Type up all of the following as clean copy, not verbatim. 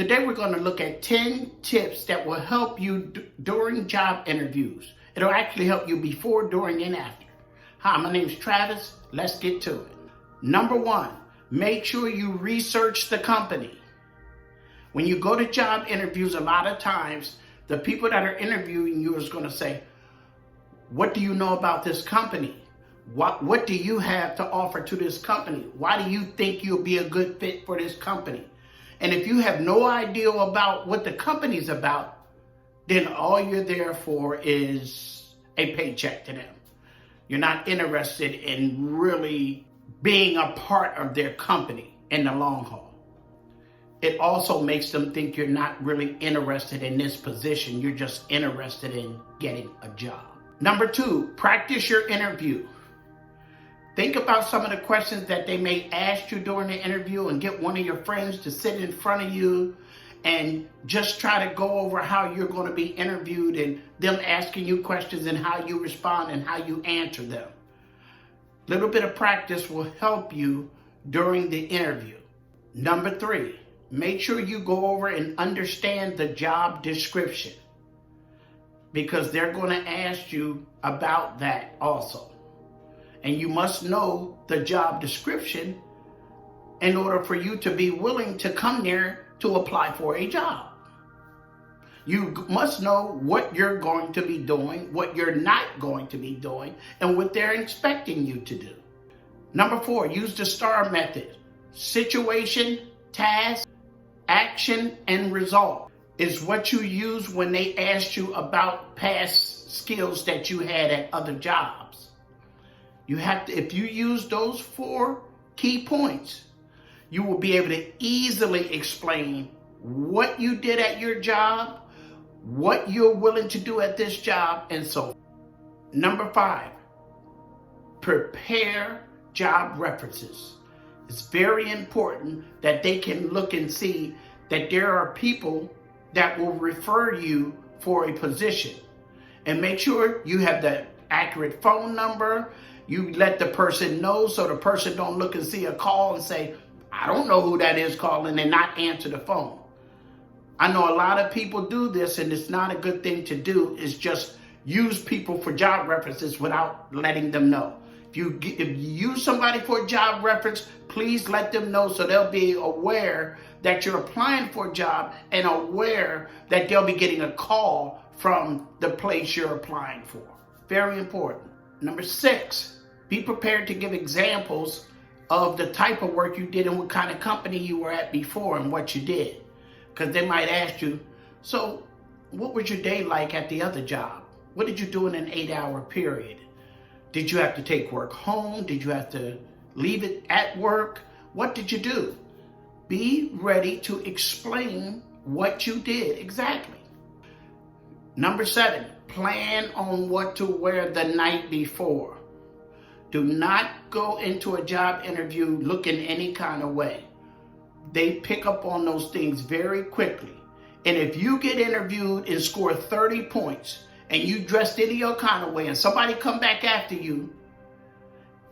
Today we're going to look at 10 tips that will help you during job interviews. It'll actually help you before, during, and after. Hi, my name is Travis. Let's get to it. Number one, make sure you research the company. When you go to job interviews, a lot of times, the people that are interviewing you is going to say, what do you know about this company? What do you have to offer to this company? Why do you think you'll be a good fit for this company? And if you have no idea about what the company's about, then all you're there for is a paycheck to them. You're not interested in really being a part of their company in the long haul. It also makes them think you're not really interested in this position. You're just interested in getting a job. Number two, practice your interview. Think about some of the questions that they may ask you during the interview and get one of your friends to sit in front of you and just try to go over how you're going to be interviewed and them asking you questions and how you respond and how you answer them. A little bit of practice will help you during the interview. Number three, make sure you go over and understand the job description, because they're going to ask you about that also. And you must know the job description in order for you to be willing to come there to apply for a job. You must know what you're going to be doing, what you're not going to be doing, and what they're expecting you to do. Number four, use the STAR method. Situation, task, action, and result is what you use when they ask you about past skills that you had at other jobs. You have to, if you use those 4 key points, you will be able to easily explain what you did at your job, what you're willing to do at this job, and so on. Number 5, prepare job references. It's very important that they can look and see that there are people that will refer you for a position. And make sure you have the accurate phone number. You let the person know so the person don't look and see a call and say, I don't know who that is calling, and not answer the phone. I know a lot of people do this, and it's not a good thing to do, is just use people for job references without letting them know. If you use somebody for a job reference, please let them know so they'll be aware that you're applying for a job and aware that they'll be getting a call from the place you're applying for. Very important. Number 6, be prepared to give examples of the type of work you did and what kind of company you were at before and what you did. Because they might ask you, so what was your day like at the other job? What did you do in an 8-hour period? Did you have to take work home? Did you have to leave it at work? What did you do? Be ready to explain what you did exactly. Number 7, plan on what to wear the night before. Do not go into a job interview looking any kind of way. They pick up on those things very quickly. And if you get interviewed and score 30 points and you dressed any other kind of way and somebody come back after you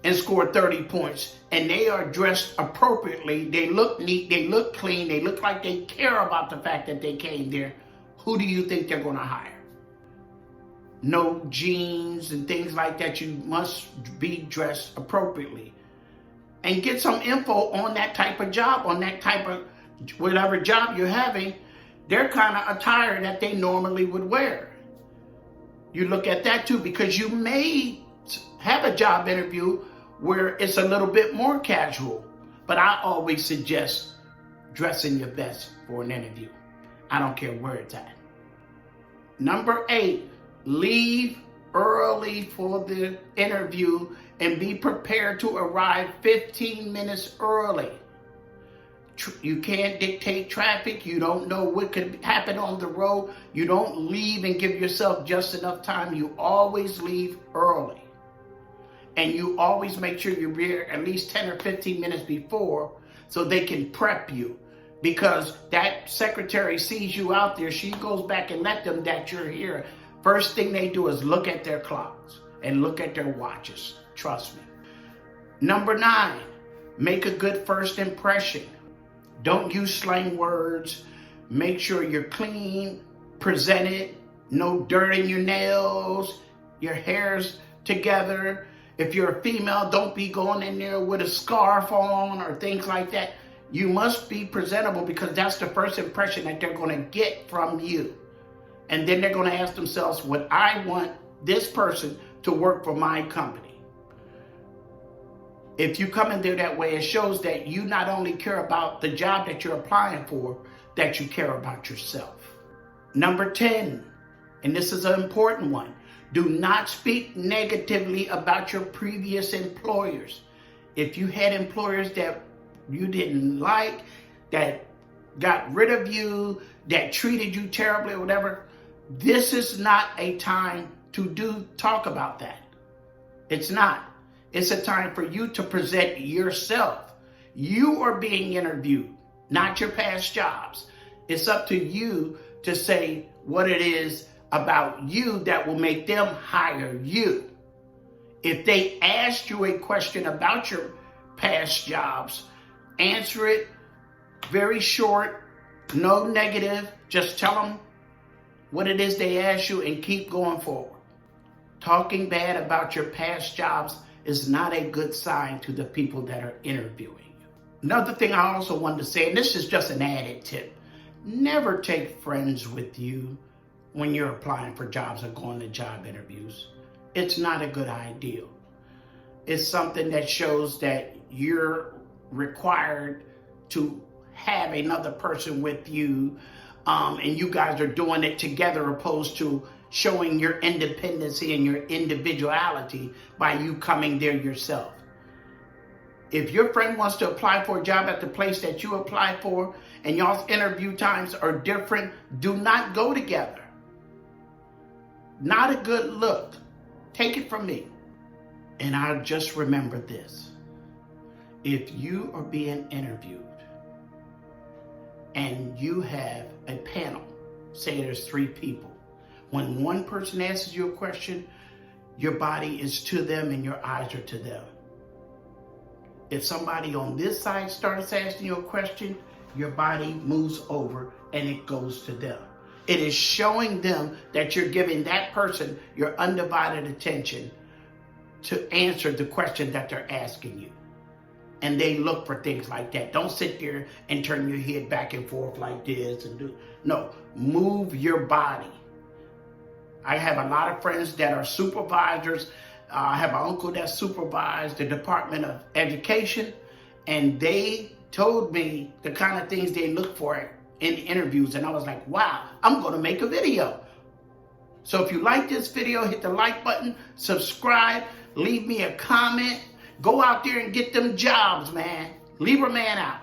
and score 30 points and they are dressed appropriately, they look neat, they look clean, they look like they care about the fact that they came there, who do you think they're going to hire? No jeans and things like that. You must be dressed appropriately. And get some info on that type of job, on that type of whatever job you're having. They're kind of attire that they normally would wear. You look at that too, because you may have a job interview where it's a little bit more casual. But I always suggest dressing your best for an interview. I don't care where it's at. Number 8, leave early for the interview and be prepared to arrive 15 minutes early. You can't dictate traffic. You don't know what could happen on the road. You don't leave and give yourself just enough time. You always leave early. And you always make sure you're here at least 10 or 15 minutes before so they can prep you. Because that secretary sees you out there, she goes back and let them that you're here. First thing they do is look at their clocks and look at their watches. Trust me. Number 9, make a good first impression. Don't use slang words. Make sure you're clean, presented, no dirt in your nails, your hair's together. If you're a female, don't be going in there with a scarf on or things like that. You must be presentable, because that's the first impression that they're going to get from you. And then they're going to ask themselves, would I want this person to work for my company? If you come in there that way, it shows that you not only care about the job that you're applying for, that you care about yourself. Number 10, and this is an important one, do not speak negatively about your previous employers. If you had employers that you didn't like, that got rid of you, that treated you terribly or whatever, this is not a time to talk about that. It's not. It's a time for you to present yourself. You are being interviewed, not your past jobs. It's up to you to say what it is about you that will make them hire you. If they ask you a question about your past jobs, answer it very short, no negative. Just tell them what it is they ask you and keep going forward. Talking bad about your past jobs is not a good sign to the people that are interviewing you. Another thing I also wanted to say, and this is just an added tip, never take friends with you when you're applying for jobs or going to job interviews. It's not a good idea. It's something that shows that you're required to have another person with you, and you guys are doing it together, opposed to showing your independence and your individuality by you coming there yourself. If your friend wants to apply for a job at the place that you applied for and y'all's interview times are different, do not go together. Not a good look. Take it from me. And I'll just remember this. If you are being interviewed and you have a panel, say there's 3 people, when one person asks you a question, your body is to them and your eyes are to them. If somebody on this side starts asking you a question, your body moves over and it goes to them. It is showing them that you're giving that person your undivided attention to answer the question that they're asking you. And they look for things like that. Don't sit there and turn your head back and forth like this and do. No, move your body. I have a lot of friends that are supervisors. I have an uncle that supervised the Department of Education, and they told me the kind of things they look for in interviews, and I was like, wow, I'm going to make a video. So if you like this video, hit the like button, subscribe, leave me a comment, go out there and get them jobs, man. Leave a man out.